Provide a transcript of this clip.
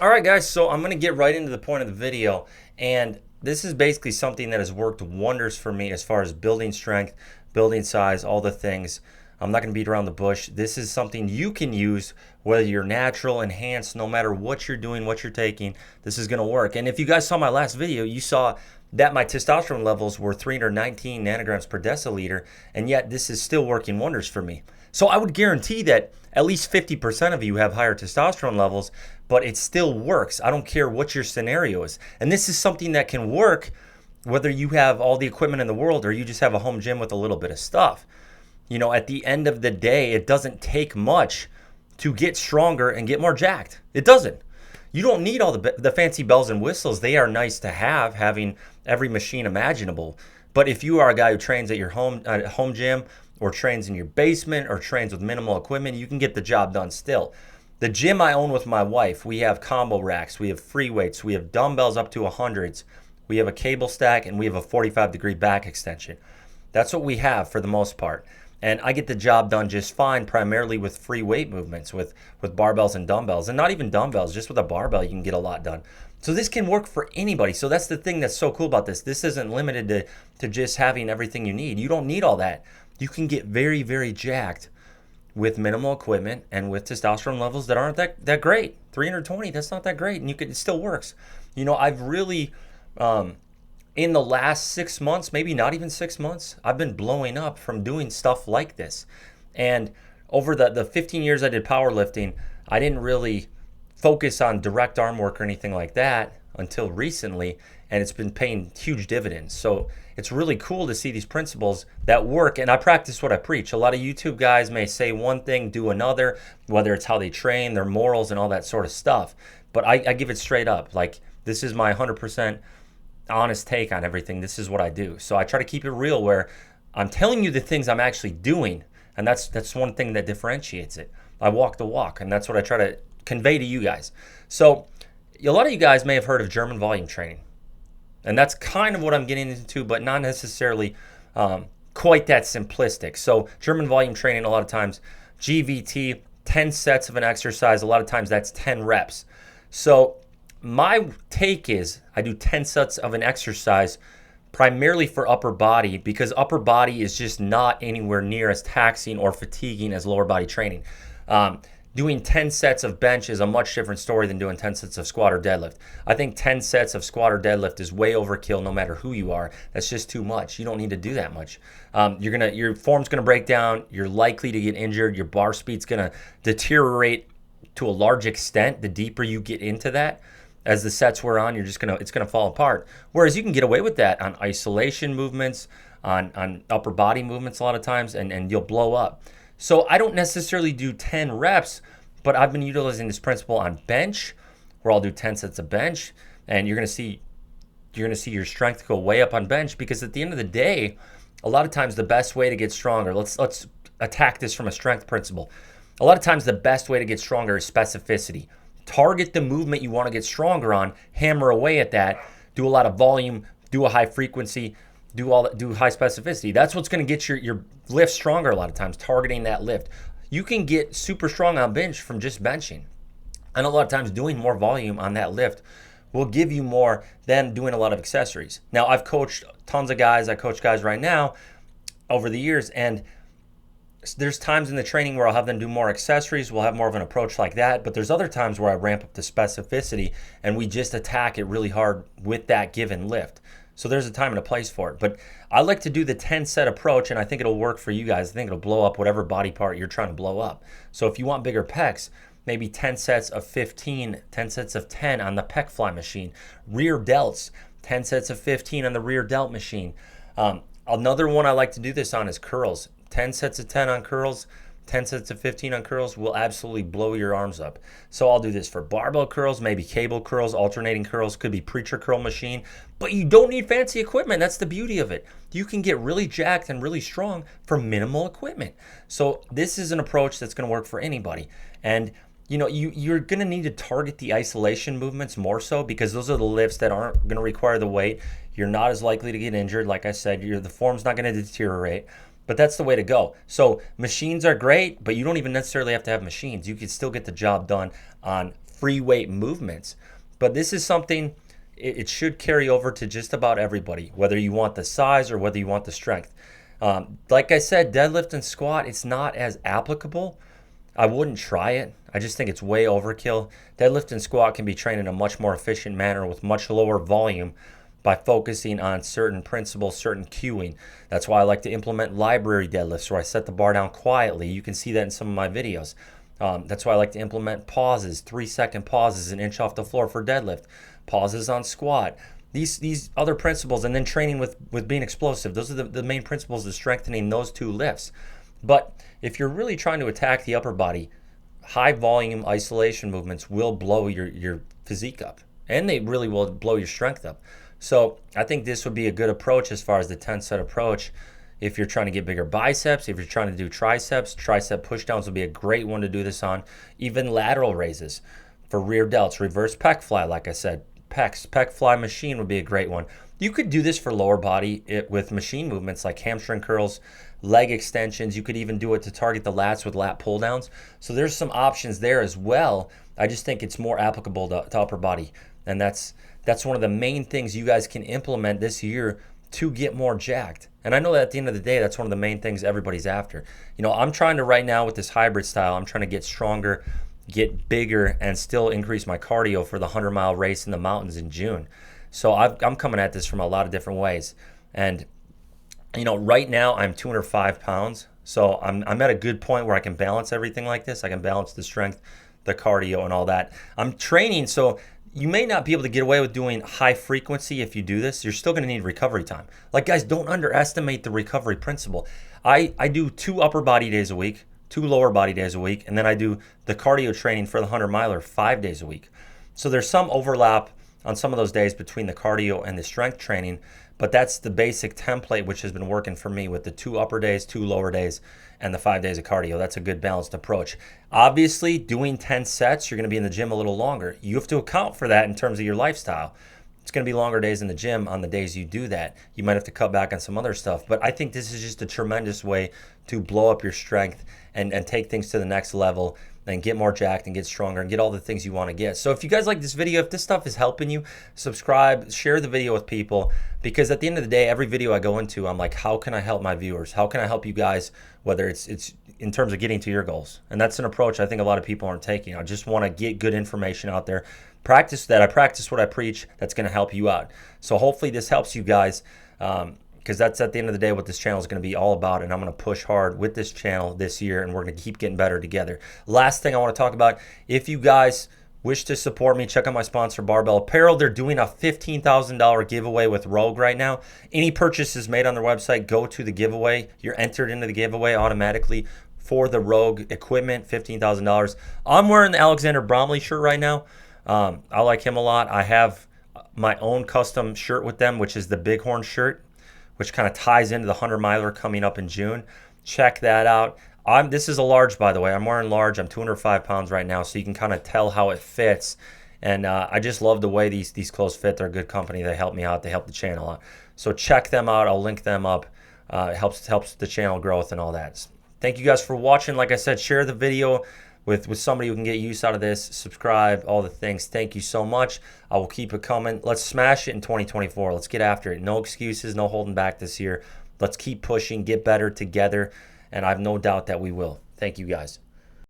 All right, guys, so I'm going to get right into the point of the video. And this is basically something that has worked wonders for me as far as building strength, building size, all the things. I'm not going to beat around the bush. This is something you can use whether you're natural, enhanced, no matter what you're doing, what you're taking. This is going to work. And if you guys saw my last video, you saw that my testosterone levels were 319 nanograms per deciliter, and yet this is still working wonders for me. So I would guarantee that at least 50% of you have higher testosterone levels, but it still works. I don't care what your scenario is. And this is something that can work whether you have all the equipment in the world or you just have a home gym with a little bit of stuff. You know, at the end of the day, it doesn't take much to get stronger and get more jacked. It doesn't. You don't need all the fancy bells and whistles. They are nice to have, having every machine imaginable. But if you are a guy who trains at your home gym, or trains in your basement, or trains with minimal equipment, you can get the job done still. The gym I own with my wife, we have combo racks, we have free weights, we have dumbbells up to 100s, we have a cable stack, and we have a 45-degree back extension. That's what we have for the most part. And I get the job done just fine, primarily with free weight movements, with barbells and dumbbells. And not even dumbbells, just with a barbell, you can get a lot done. So this can work for anybody. So that's the thing that's so cool about this. This isn't limited to just having everything you need. You don't need all that. You can get very, very jacked with minimal equipment and with testosterone levels that aren't that great. 320, that's not that great, and it still works. You know, I've really, in the last 6 months, maybe not even 6 months, I've been blowing up from doing stuff like this. And over the 15 years I did powerlifting, I didn't really focus on direct arm work or anything like that until recently, and it's been paying huge dividends. So it's really cool to see these principles that work, and I practice what I preach. A lot of YouTube guys may say one thing, do another, whether it's how they train, their morals, and all that sort of stuff. But I give it straight up. Like, this is my 100% honest take on everything. This is what I do. So I try to keep it real, where I'm telling you the things I'm actually doing, and that's one thing that differentiates it. I walk the walk, and that's what I try to convey to you guys. So a lot of you guys may have heard of German volume training. And that's kind of what I'm getting into, but not necessarily quite that simplistic. So German volume training, a lot of times, GVT, 10 sets of an exercise, a lot of times that's 10 reps. So my take is I do 10 sets of an exercise primarily for upper body, because upper body is just not anywhere near as taxing or fatiguing as lower body training. Doing 10 sets of bench is a much different story than doing 10 sets of squat or deadlift. I think 10 sets of squat or deadlift is way overkill no matter who you are. That's just too much. You don't need to do that much. Your form's gonna break down. You're likely to get injured. Your bar speed's gonna deteriorate to a large extent the deeper you get into that. As the sets wear on, it's gonna fall apart. Whereas you can get away with that on isolation movements, on upper body movements a lot of times, and you'll blow up. So I don't necessarily do 10 reps, but I've been utilizing this principle on bench, where I'll do 10 sets of bench, and you're gonna see your strength go way up on bench, because at the end of the day, a lot of times the best way to get stronger, let's attack this from a strength principle. A lot of times the best way to get stronger is specificity. Target the movement you want to get stronger on, hammer away at that, do a lot of volume, do a high frequency, do high specificity. That's what's going to get your lift stronger a lot of times, targeting that lift. You can get super strong on bench from just benching. And a lot of times doing more volume on that lift will give you more than doing a lot of accessories. Now, I've coached tons of guys. I coach guys right now over the years, and there's times in the training where I'll have them do more accessories. We'll have more of an approach like that. But there's other times where I ramp up the specificity and we just attack it really hard with that given lift. So there's a time and a place for it. But I like to do the 10 set approach, and I think it'll work for you guys. I think it'll blow up whatever body part you're trying to blow up. So if you want bigger pecs, maybe 10 sets of 15, 10 sets of 10 on the pec fly machine. Rear delts, 10 sets of 15 on the rear delt machine. Another one I like to do this on is curls. 10 sets of 10 on curls, 10 sets of 15 on curls will absolutely blow your arms up. So I'll do this for barbell curls, maybe cable curls, alternating curls, could be preacher curl machine, but you don't need fancy equipment. That's the beauty of it. You can get really jacked and really strong for minimal equipment. So this is an approach that's going to work for anybody. And you know, you're going to need to target the isolation movements more so, because those are the lifts that aren't going to require the weight. You're not as likely to get injured. Like I said, the form's not going to deteriorate. But that's the way to go. So machines are great, but you don't even necessarily have to have machines. You can still get the job done on free weight movements. But this is something, it should carry over to just about everybody, whether you want the size or whether you want the strength. Like I said, deadlift and squat, it's not as applicable. I wouldn't try it. I just think it's way overkill. Deadlift and squat can be trained in a much more efficient manner with much lower volume by focusing on certain principles, certain cueing. That's why I like to implement library deadlifts where I set the bar down quietly. You can see that in some of my videos. That's why I like to implement pauses, 3-second pauses, an inch off the floor for deadlift, pauses on squat. These other principles, and then training with being explosive. Those are the main principles of strengthening those two lifts. But if you're really trying to attack the upper body, high volume isolation movements will blow your physique up, and they really will blow your strength up. So I think this would be a good approach as far as the 10 set approach. If you're trying to get bigger biceps, if you're trying to do triceps, tricep pushdowns would be a great one to do this on. Even lateral raises for rear delts, reverse pec fly, like I said, pec fly machine would be a great one. You could do this for lower body with machine movements like hamstring curls, leg extensions. You could even do it to target the lats with lat pull downs. So there's some options there as well. I just think it's more applicable to upper body. And that's one of the main things you guys can implement this year to get more jacked. And I know that at the end of the day, that's one of the main things everybody's after. You know, I'm trying to right now with this hybrid style, I'm trying to get stronger, get bigger, and still increase my cardio for the 100-mile race in the mountains in June. So I'm coming at this from a lot of different ways. And, you know, right now I'm 205 pounds. So I'm at a good point where I can balance everything like this. I can balance the strength, the cardio, and all that. I'm training, so you may not be able to get away with doing high frequency if you do this. You're still going to need recovery time. Like, guys, don't underestimate the recovery principle. I do 2 upper body days a week, 2 lower body days a week, and then I do the cardio training for the 100-miler 5 days a week. So there's some overlap on some of those days between the cardio and the strength training, but that's the basic template which has been working for me with the 2 upper days, 2 lower days, and the 5 days of cardio. That's a good balanced approach. Obviously, doing 10 sets, you're going to be in the gym a little longer. You have to account for that in terms of your lifestyle. It's going to be longer days in the gym on the days you do that. You might have to cut back on some other stuff, but I think this is just a tremendous way to blow up your strength and take things to the next level and get more jacked and get stronger and get all the things you want to get. So if you guys like this video, if this stuff is helping you, subscribe, share the video with people, because at the end of the day, every video I go into, I'm like, how can I help my viewers? How can I help you guys, whether it's in terms of getting to your goals? And that's an approach I think a lot of people aren't taking. I just want to get good information out there. Practice that. I practice what I preach. That's going to help you out. So hopefully this helps you guys, because that's at the end of the day what this channel is going to be all about, and I'm going to push hard with this channel this year, and we're going to keep getting better together. Last thing I want to talk about, if you guys wish to support me, check out my sponsor, Barbell Apparel. They're doing a $15,000 giveaway with Rogue right now. Any purchases made on their website go to the giveaway. You're entered into the giveaway automatically for the Rogue equipment, $15,000. I'm wearing the Alexander Bromley shirt right now. I like him a lot. I have my own custom shirt with them, which is the Bighorn shirt, which kind of ties into the 100-miler coming up in June. Check that out. This is a large, by the way. I'm wearing large. I'm 205 pounds right now, so you can kind of tell how it fits. And I just love the way these clothes fit. They're a good company. They help me out. They help the channel out. So check them out. I'll link them up. It helps the channel growth and all that. Thank you guys for watching. Like I said, share the video with somebody who can get use out of this. Subscribe, all the things. Thank you so much. I will keep it coming. Let's smash it in 2024. Let's get after it. No excuses, no holding back this year. Let's keep pushing, get better together, and I have no doubt that we will. Thank you guys.